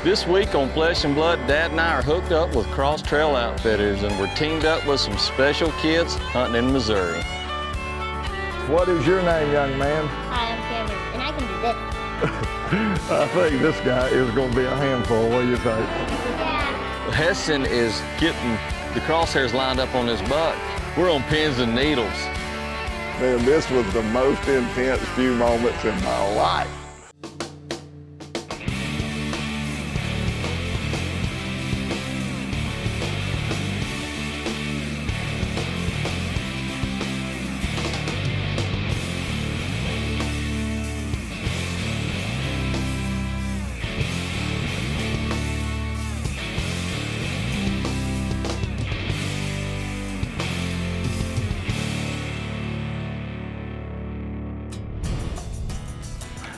This week on Flesh and Blood, Dad and I are hooked up with Cross Trail Outfitters, and we're teamed up with some special kids hunting in Missouri. What is your name, young man? Hi, I'm Cameron, and I can do this. I think this guy is going to be a handful. What do you think? Yeah. Heston is getting the crosshairs lined up on his buck. We're on pins and needles. Man, this was the most intense few moments in my life.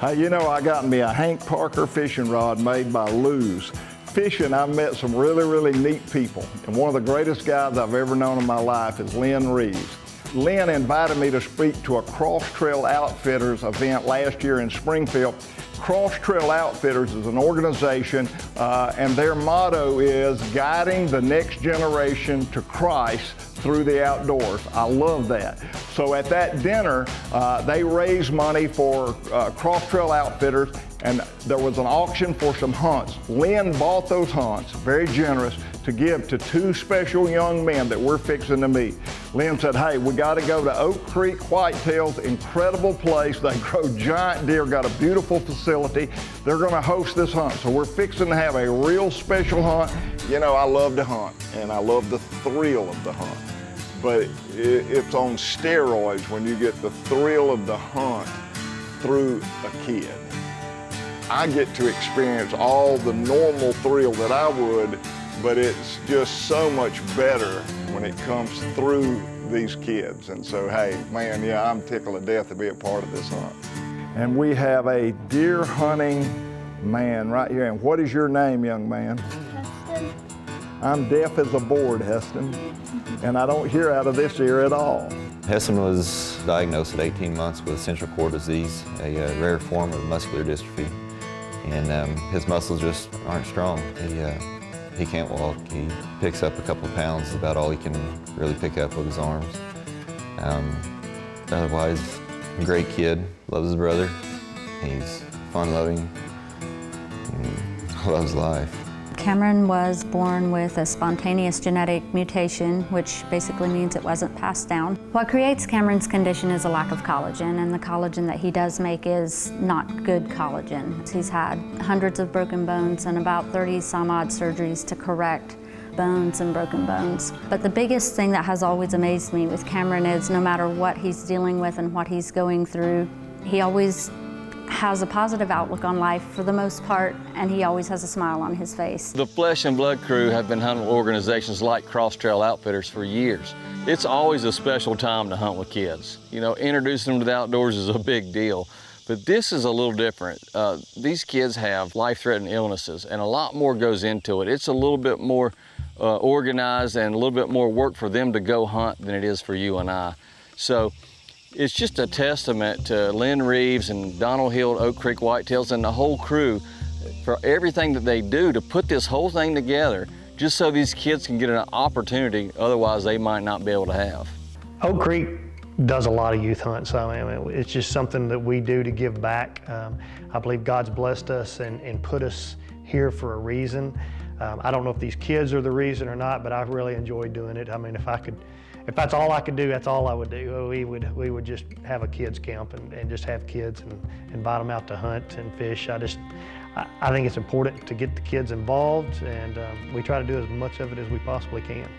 Hey, you know, I got me a Hank Parker fishing rod made by Lew's. Fishing, I've met some really neat people. And one of the greatest guys I've ever known in my life is Lynn Reeves. Lynn invited me to speak to a Cross Trail Outfitters event last year in Springfield. Cross Trail Outfitters is an organization and their motto is guiding the next generation to Christ through the outdoors. I love that. So at that dinner, they raised money for Cross Trail Outfitters, and there was an auction for some hunts. Lynn bought those hunts, very generous, to give to two special young men that we're fixing to meet. Lynn said, hey, we got to go to Oak Creek Whitetails, incredible place. They grow giant deer, got a beautiful facility. They're going to host this hunt. So we're fixing to have a real special hunt. You know, I love to hunt, and I love the thrill of the hunt. But it's on steroids when you get the thrill of the hunt through a kid. I get to experience all the normal thrill that I would, but it's just so much better when it comes through these kids. And so, hey, man, yeah, I'm tickled to death to be a part of this hunt. And we have a deer hunting man right here. And what is your name, young man? Heston. I'm deaf as a board, Heston, and I don't hear out of this ear at all. Heston was diagnosed at 18 months with central cord disease, a rare form of muscular dystrophy. And his muscles just aren't strong. He can't walk. He picks up a couple of pounds, about all he can really pick up with his arms. Otherwise, great kid, loves his brother. He's fun-loving, loves life. Cameron was born with a spontaneous genetic mutation, which basically means it wasn't passed down. What creates Cameron's condition is a lack of collagen, and the collagen that he does make is not good collagen. He's had hundreds of broken bones and about 30 some odd surgeries to correct bones and broken bones. But the biggest thing that has always amazed me with Cameron is no matter what he's dealing with and what he's going through, he always has a positive outlook on life for the most part, and he always has a smile on his face. The Flesh and Blood crew have been hunting with organizations like Cross Trail Outfitters for years. It's always a special time to hunt with kids. You know, introducing them to the outdoors is a big deal, but this is a little different. These kids have life-threatening illnesses, and a lot more goes into it. It's a little bit more organized and a little bit more work for them to go hunt than it is for you and I. So it's just a testament to Lynn Reeves and Donald Hill at Oak Creek Whitetails and the whole crew for everything that they do to put this whole thing together just so these kids can get an opportunity otherwise they might not be able to have. Oak Creek does a lot of youth hunts. I mean, it's just something that we do to give back. I believe God's blessed us and put us here for a reason. I don't know if these kids are the reason or not, but I really enjoy doing it. I mean, if that's all I could do, that's all I would do. We would just have a kids camp and just have kids and invite them out to hunt and fish. I think it's important to get the kids involved, and we try to do as much of it as we possibly can.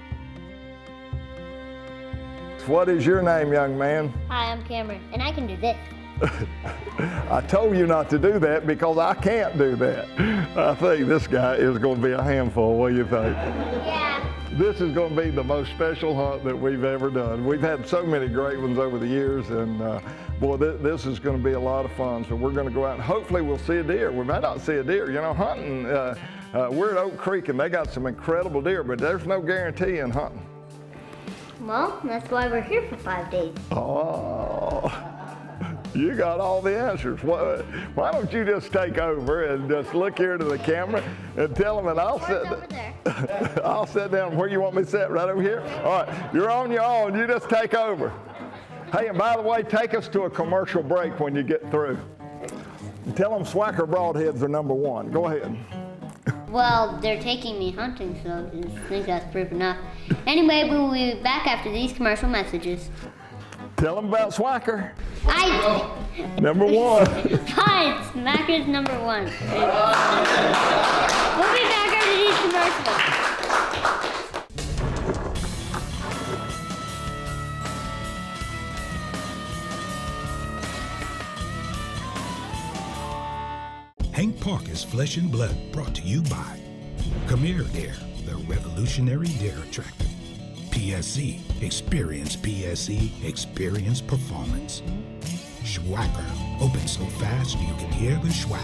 What is your name, young man? Hi, I'm Cameron, and I can do this. I told you not to do that because I can't do that. I think this guy is going to be a handful. What do you think? Yeah. This is going to be the most special hunt that we've ever done. We've had so many great ones over the years, and boy, this is going to be a lot of fun. So we're going to go out and hopefully we'll see a deer. We may not see a deer. You know, hunting, we're at Oak Creek and they got some incredible deer, but there's no guarantee in hunting. Well, that's why we're here for 5 days. Oh. You got all the answers. Why don't you just take over and just look here to the camera and tell them, and I'll Over there. I'll sit down where you want me to sit, right over here? All right, you're on your own. You just take over. Hey, and by the way, take us to a commercial break when you get through. Tell them Swacker broadheads are #1. Go ahead. Well, they're taking me hunting, so I think that's proof enough. Anyway, we'll be back after these commercial messages. Tell them about Swacker. #1. Fine, Smacker's #1. We'll be back after these commercials. Hank Parker's Flesh and Blood, brought to you by Premier Air, the revolutionary dare attractor. PSE, experience PSE, experience performance. Schwacker, open so fast you can hear the schwack.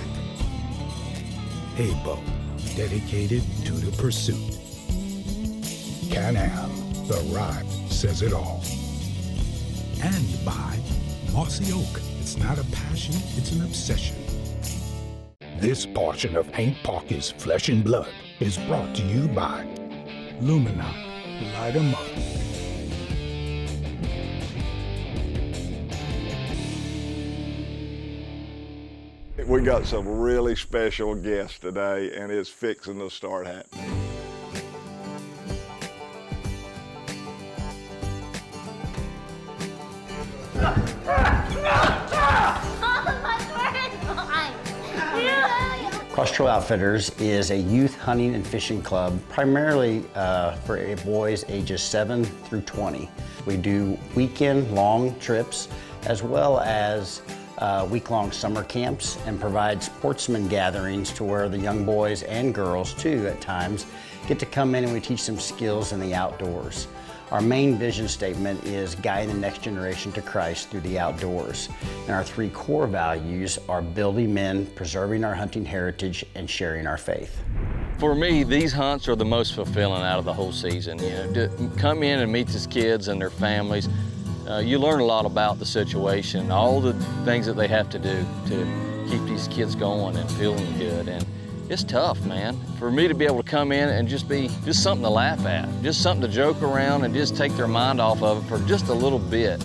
Haybo, dedicated to the pursuit. Can-Am, the rhyme says it all. And by Mossy Oak, it's not a passion, it's an obsession. This portion of Hank Parker's Flesh and Blood is brought to you by Luminite. Light 'em up. We got some really special guests today, and it's fixing to start happening. Cross Trail Outfitters is a youth hunting and fishing club, primarily for boys ages 7 through 20. We do weekend long trips as well as week-long summer camps and provide sportsman gatherings to where the young boys and girls too at times get to come in and we teach them skills in the outdoors. Our main vision statement is guiding the next generation to Christ through the outdoors. And our 3 core values are building men, preserving our hunting heritage, and sharing our faith. For me, these hunts are the most fulfilling out of the whole season. You know, to come in and meet these kids and their families, you learn a lot about the situation, all the things that they have to do to keep these kids going and feeling good. And it's tough, man. For me to be able to come in and just be something to laugh at, just something to joke around and just take their mind off of it for just a little bit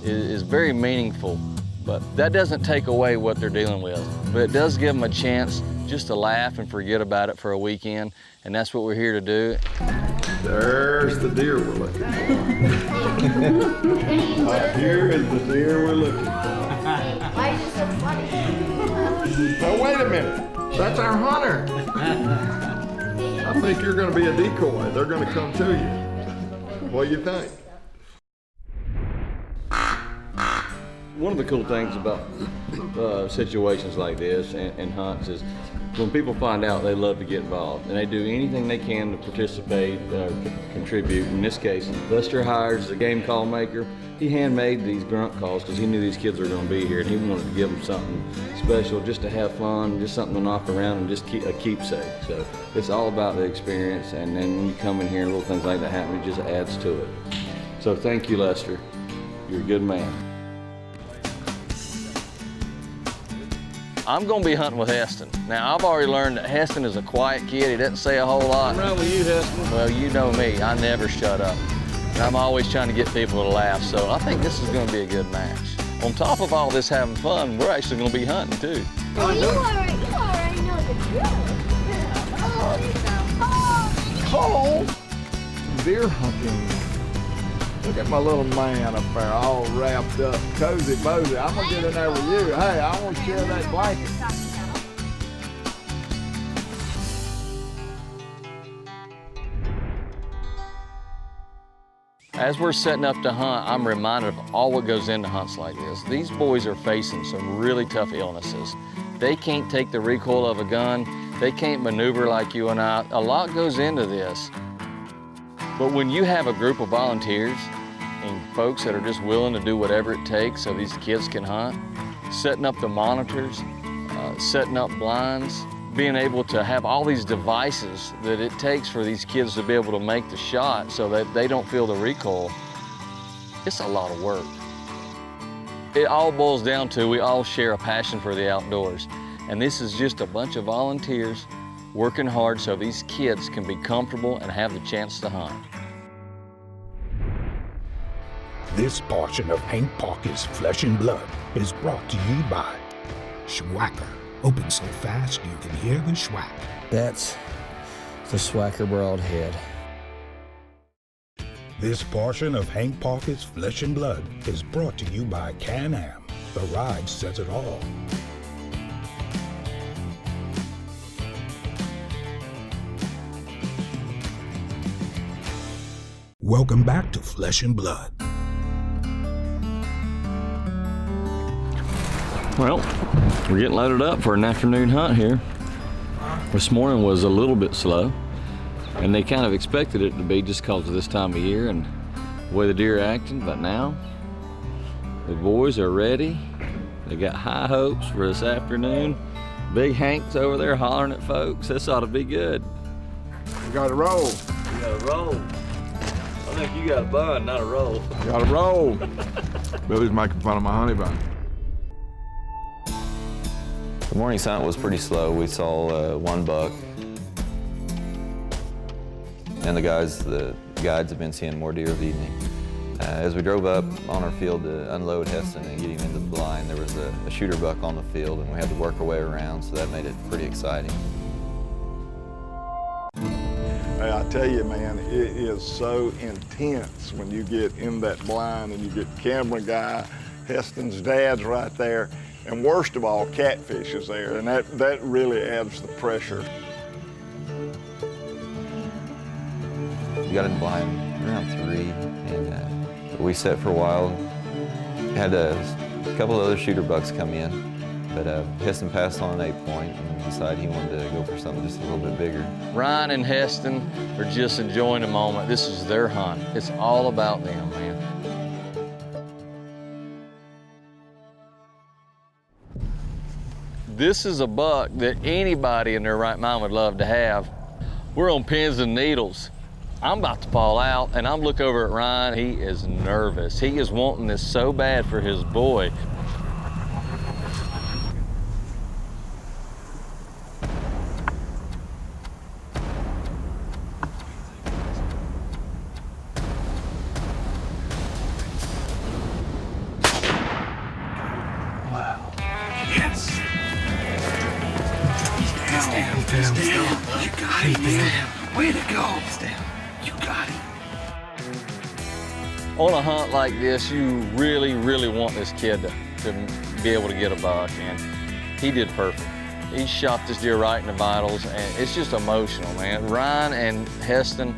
is very meaningful. But that doesn't take away what they're dealing with. But it does give them a chance just to laugh and forget about it for a weekend, and that's what we're here to do. There's the deer we're looking for. Here is the deer we're looking for. Why is it so funny? Now wait a minute. That's our hunter. I think you're going to be a decoy. They're going to come to you. What do you think? One of the cool things about situations like this and hunts is when people find out, they love to get involved and they do anything they can to participate, contribute. In this case, Lester hires a game call maker. He handmade these grunt calls because he knew these kids were going to be here and he wanted to give them something special just to have fun, just something to knock around and just keep a keepsake. So it's all about the experience, and then when you come in here and little things like that happen, it just adds to it. So thank you, Lester. You're a good man. I'm going to be hunting with Heston. Now, I've already learned that Heston is a quiet kid. He doesn't say a whole lot. What's wrong with you, Heston? Well, you know me. I never shut up. And I'm always trying to get people to laugh, so I think this is going to be a good match. On top of all this having fun, we're actually going to be hunting, too. Oh, you already know the drill. Cole, deer hunting. Look at my little man up there, all wrapped up, cozy bozy. I'm gonna get in there with you. Hey, I want to share that blanket. As we're setting up to hunt, I'm reminded of all what goes into hunts like this. These boys are facing some really tough illnesses. They can't take the recoil of a gun. They can't maneuver like you and I. A lot goes into this. But when you have a group of volunteers and folks that are just willing to do whatever it takes so these kids can hunt, setting up the monitors, setting up blinds, being able to have all these devices that it takes for these kids to be able to make the shot so that they don't feel the recoil, it's a lot of work. It all boils down to we all share a passion for the outdoors. And this is just a bunch of volunteers working hard so these kids can be comfortable and have the chance to hunt. This portion of Hank Parker's Flesh and Blood is brought to you by Schwacker. Open so fast you can hear the schwack. That's the Schwacker Broadhead. This portion of Hank Parker's Flesh and Blood is brought to you by Can-Am. The ride says it all. Welcome back to Flesh and Blood. Well, we're getting loaded up for an afternoon hunt here. This morning was a little bit slow, and they kind of expected it to be just because of this time of year and the way the deer are acting, but now the boys are ready. They got high hopes for this afternoon. Big Hank's over there hollering at folks. This ought to be good. We got to roll. You got to roll. I think you got a bun, not a roll. Got to roll. Billy's making fun of my honey bun. The morning's hunt was pretty slow. We saw one buck. And the guides have been seeing more deer of the evening. As we drove up on our field to unload Heston and get him into the blind, there was a shooter buck on the field, and we had to work our way around, so that made it pretty exciting. Hey, I tell you, man, it is so intense when you get in that blind and you get camera guy, Heston's dad's right there, and worst of all, Catfish is there, and that really adds the pressure. We got in the blind around 3, and we sat for a while. Had a couple of other shooter bucks come in, but Heston passed on an 8-point and decided he wanted to go for something just a little bit bigger. Ryan and Heston are just enjoying the moment. This is their hunt. It's all about them, man. This is a buck that anybody in their right mind would love to have. We're on pins and needles. I'm about to fall out, and I'm looking over at Ryan. He is nervous. He is wanting this so bad for his boy. Wow. Yes. He's down. You got it, man. Way to go. He's down. You got it. On a hunt like this, you really, really want this kid to be able to get a buck, and he did perfect. He shot this deer right in the vitals, and it's just emotional, man. Ryan and Heston,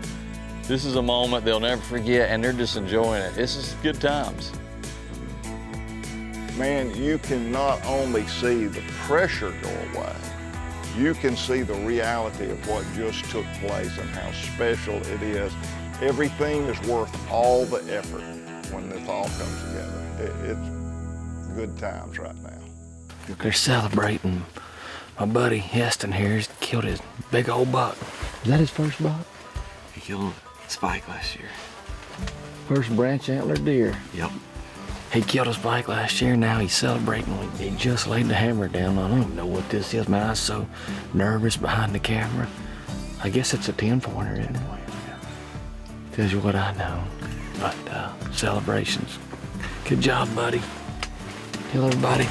this is a moment they'll never forget, and they're just enjoying it. This is good times. Man, you can not only see the pressure go away, you can see the reality of what just took place and how special it is. Everything is worth all the effort when this all comes together. It's good times right now. They're celebrating. My buddy Heston here has killed his big old buck. Is that his first buck? He killed Spike last year. First branch antler deer. Yep. He killed a spike last year, now he's celebrating. He just laid the hammer down. I don't even know what this is, man. I was so nervous behind the camera. I guess it's a 10-pointer, isn't it? Tells you what I know. But celebrations. Good job, buddy. Tell everybody,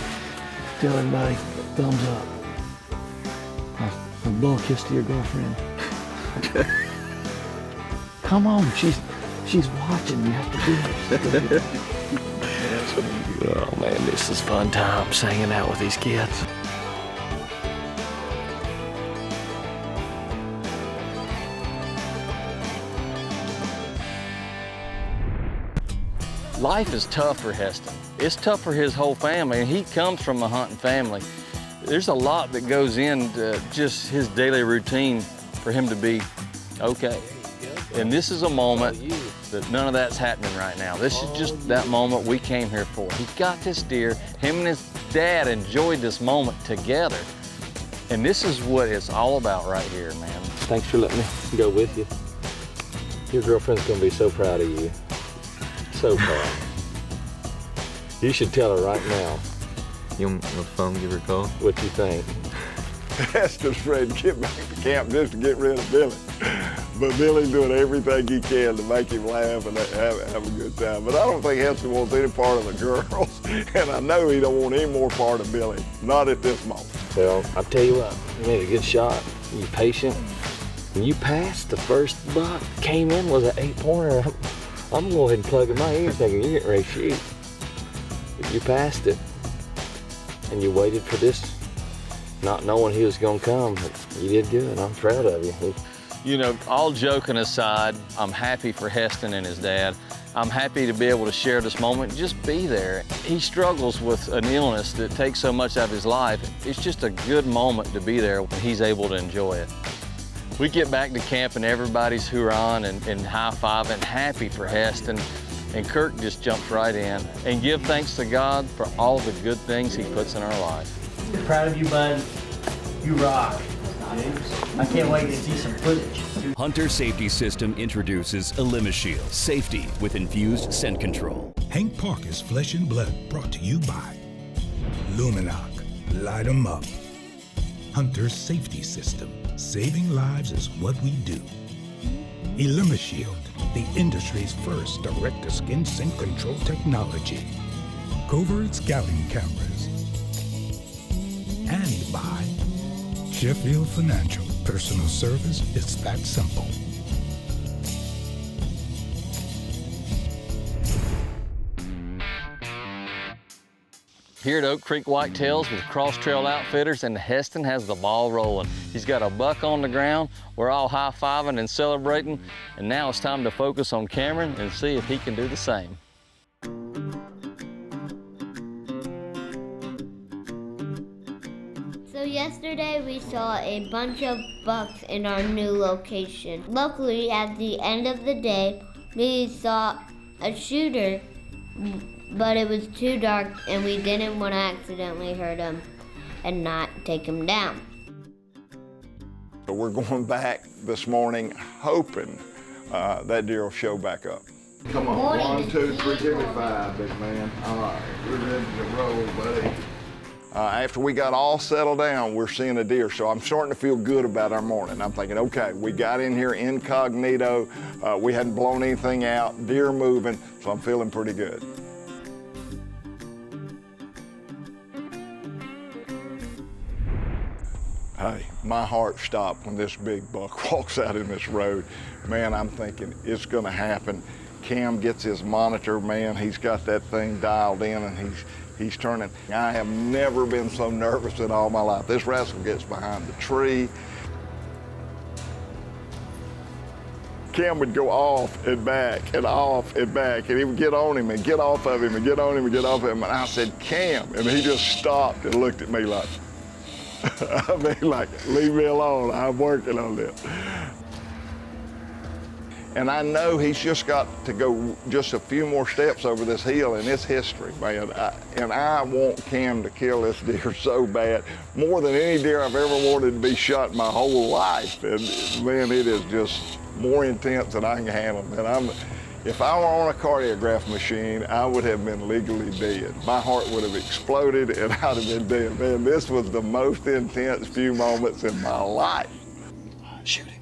thumbs up. A blow a kiss to your girlfriend. Come on, she's watching. You have to do it. Oh man, this is fun times hanging out with these kids. Life is tough for Heston. It's tough for his whole family, and he comes from a hunting family. There's a lot that goes into just his daily routine for him to be okay. And this is a moment that none of that's happening right now. This is just that moment we came here for. He got this deer. Him and his dad enjoyed this moment together. And this is what it's all about right here, man. Thanks for letting me go with you. Your girlfriend's gonna be so proud of you. So proud. You should tell her right now You want the phone, give her a call? what you think. Heston's ready to get back to camp just to get rid of Billy. But Billy's doing everything he can to make him laugh and have a good time. But I don't think Heston wants any part of the girls. And I know he don't want any more part of Billy. Not at this moment. Well, I'll tell you what, you made a good shot. You patient. When you passed, the first buck came in was an 8-pointer. I'm going to go ahead and plug in my ears thinking you're getting ready to shoot. But you passed it, and you waited for this, not knowing he was going to come. But you did good. I'm proud of you. You know, all joking aside, I'm happy for Heston and his dad. I'm happy to be able to share this moment, just be there. He struggles with an illness that takes so much out of his life. It's just a good moment to be there when he's able to enjoy it. We get back to camp and everybody's hoorahing and high-fiving, happy for Heston. And Kirk just jumps right in and give thanks to God for all the good things he puts in our life. Proud of you, bud. You rock. I can't wait to see some footage. Hunter Safety System introduces Shield, safety with infused scent control. Hank Parker's Flesh and Blood, brought to you by Luminoc. Light 'em up. Hunter Safety System. Saving lives is what we do. Shield, the industry's first direct-to-skin scent control technology. Covert scouting cameras. And by Sheffield Financial. Personal service is that simple. Here at Oak Creek Whitetails with Cross Trail Outfitters, and Heston has the ball rolling. He's got a buck on the ground. We're all high-fiving and celebrating, and now it's time to focus on Cameron and see if he can do the same. So yesterday we saw a bunch of bucks in our new location. Luckily, at the end of the day, we saw a shooter, but it was too dark and we didn't want to accidentally hurt him and not take him down. We're going back this morning hoping that deer will show back up. Come on, 1, 2, 3, give me 5, big man. All right, we're ready to roll, buddy. After we got all settled down, we're seeing a deer, so I'm starting to feel good about our morning. I'm thinking, okay, we got in here incognito, we hadn't blown anything out, deer moving, so I'm feeling pretty good. Hey, my heart stopped when this big buck walks out in this road. Man, I'm thinking it's gonna happen. Cam gets his monitor, man, he's got that thing dialed in and he's turning. I have never been so nervous in all my life. This rascal gets behind the tree. Cam would go off and back and off and back, and he would get on him and get off of him and get on him and get off of him. And I said, Cam, and he just stopped and looked at me like, I mean, like, leave me alone, I'm working on this. And I know he's just got to go just a few more steps over this hill and it's history, man. And I want Cam to kill this deer so bad, more than any deer I've ever wanted to be shot in my whole life. And man, it is just more intense than I can handle. And if I were on a cardiograph machine, I would have been legally dead. My heart would have exploded and I'd have been dead. Man, this was the most intense few moments in my life. Shoot him.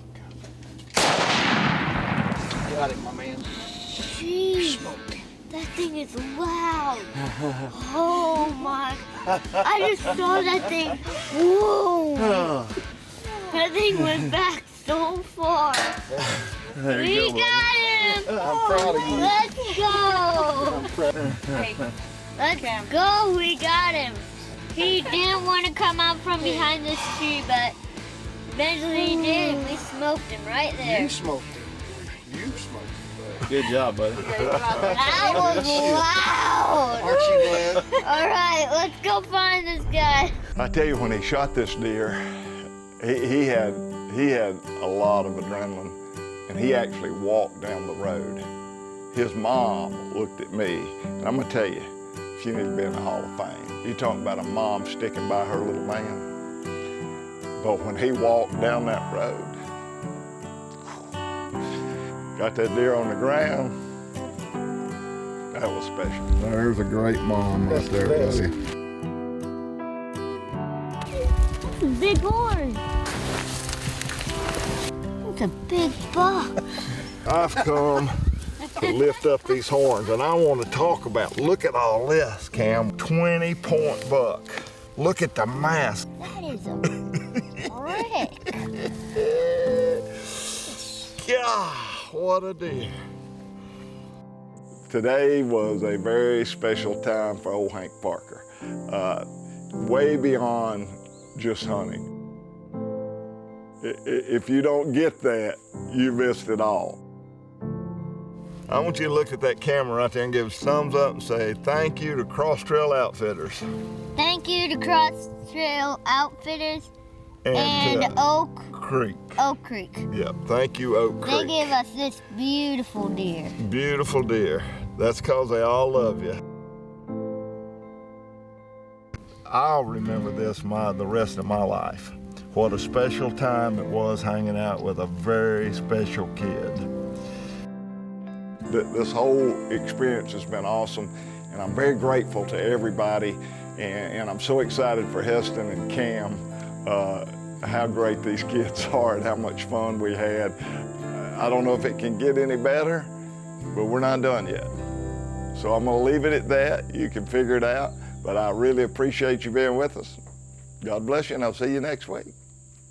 Got it, my man. Jeez, that thing is loud. Oh my, I just saw that thing. Whoa. That thing went back so far. We got him. I'm proud of you. Let's go. Let's go, we got him. He didn't want to come out from behind this tree, but eventually he did. We smoked him right there. You smoked him. You smoked him. Good job, buddy. That was loud. Aren't you glad? All right, let's go find this guy. I tell you, when he shot this deer, he had a lot of adrenaline, and he actually walked down the road. His mom looked at me, and I'm gonna tell you, she needs to be in the Hall of Fame. You're talking about a mom sticking by her little man. But when he walked down that road, got that deer on the ground, That was special. There's a great mom right there, buddy. That's a big horn. That's a big buck. I've come to lift up these horns, and I want to talk about, look at all this, Cam. 20-point buck. Look at the mass. That is a brick. God, what a deer. Today was a very special time for old Hank Parker. Way beyond just hunting. If you don't get that, you missed it all. I want you to look at that camera right there and give us a thumbs up and say thank you to Cross Trail Outfitters. Thank you to Cross Trail Outfitters and Oak Creek. Yep, thank you, Oak Creek. They gave us this beautiful deer. Beautiful deer. That's because they all love you. I'll remember this the rest of my life. What a special time it was hanging out with a very special kid. This whole experience has been awesome, and I'm very grateful to everybody, and I'm so excited for Heston and Cam, how great these kids are and how much fun we had. I don't know if it can get any better, but we're not done yet. So I'm gonna leave it at that. You can figure it out, but I really appreciate you being with us. God bless you, and I'll see you next week.